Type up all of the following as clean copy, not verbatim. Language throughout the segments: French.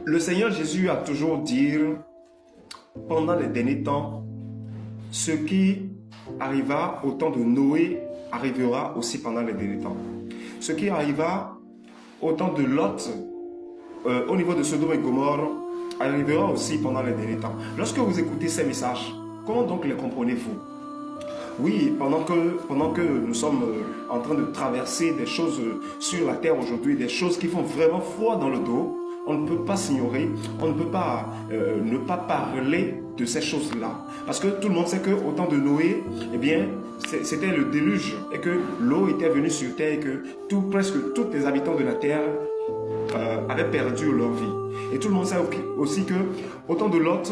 Le Seigneur Jésus a toujours dit, pendant les derniers temps, ce qui arriva au temps de Noé arrivera aussi pendant les derniers temps. Ce qui arriva au temps de Lot, au niveau de Sodome et Gomorrhe, arrivera aussi pendant les derniers temps. Lorsque vous écoutez ces messages, comment donc les comprenez-vous? Oui, pendant que nous sommes en train de traverser des choses sur la terre aujourd'hui, des choses qui font vraiment froid dans le dos, on ne peut pas s'ignorer, on ne peut pas ne pas parler de ces choses-là. Parce que tout le monde sait qu'au temps de Noé, eh bien, c'était le déluge et que l'eau était venue sur terre et que presque tous les habitants de la terre avaient perdu leur vie. Et tout le monde sait aussi que au temps de Lot,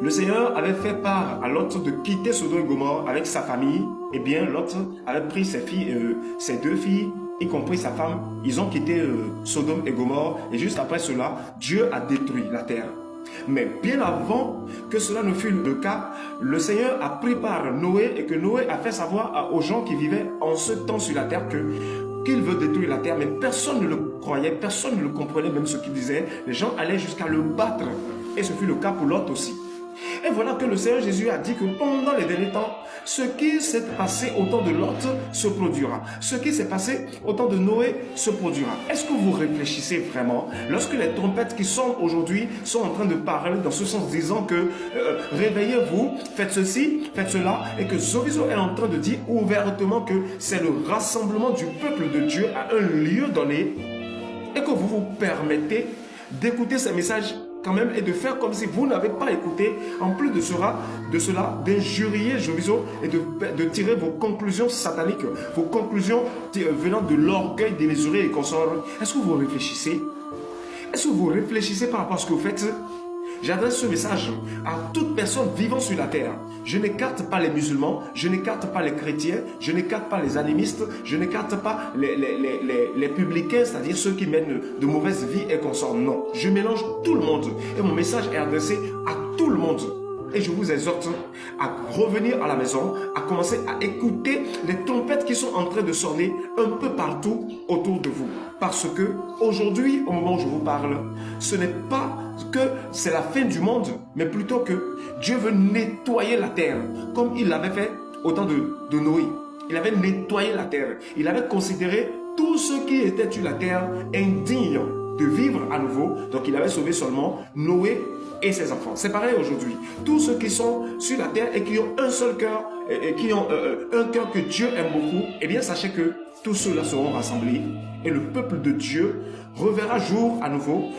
le Seigneur avait fait part à Lot de quitter Sodome et Gomorrhe avec sa famille. Eh bien, Lot avait pris ses filles, ses deux filles, y compris sa femme. Ils ont quitté Sodome et Gomorrhe. Et juste après cela, Dieu a détruit la terre. Mais bien avant que cela ne fût le cas, le Seigneur a pris part à Noé et que Noé a fait savoir aux gens qui vivaient en ce temps sur la terre qu'il veut détruire la terre. Mais personne ne le croyait, personne ne le comprenait, même ce qu'il disait. Les gens allaient jusqu'à le battre. Et ce fut le cas pour Lot aussi. Et voilà que le Seigneur Jésus a dit que pendant les derniers temps, ce qui s'est passé au temps de Lot se produira. Ce qui s'est passé au temps de Noé se produira. Est-ce que vous réfléchissez vraiment lorsque les trompettes qui sonnent aujourd'hui sont en train de parler dans ce sens, disant que réveillez-vous, faites ceci, faites cela, et que Zoviso est en train de dire ouvertement que c'est le rassemblement du peuple de Dieu à un lieu donné, et que vous vous permettez d'écouter ces messages quand même et de faire comme si vous n'avez pas écouté, en plus de cela, d'injurier Joviso et de tirer vos conclusions sataniques, vos conclusions venant de l'orgueil démesuré et consorts. Est-ce que vous réfléchissez? Est-ce que vous réfléchissez par rapport à ce que vous faites? J'adresse ce message à toute personne vivant sur la terre. Je n'écarte pas les musulmans, je n'écarte pas les chrétiens, je n'écarte pas les animistes, je n'écarte pas les publicains, c'est-à-dire ceux qui mènent de mauvaises vies et consorts. Non, je mélange tout le monde. Et mon message est adressé à tout le monde. Et je vous exhorte à revenir à la maison, à commencer à écouter les trompettes qui sont en train de sonner un peu partout autour de vous. Parce que aujourd'hui, au moment où je vous parle, ce n'est pas que c'est la fin du monde, mais plutôt que Dieu veut nettoyer la terre, comme il l'avait fait au temps de Noé. Il avait nettoyé la terre. Il avait considéré tous ceux qui étaient sur la terre indignes de vivre à nouveau. Donc il avait sauvé seulement Noé et ses enfants. C'est pareil aujourd'hui. Tous ceux qui sont sur la terre et qui ont un seul cœur, et qui ont un cœur que Dieu aime beaucoup, eh bien sachez que tous ceux-là seront rassemblés et le peuple de Dieu reverra jour à nouveau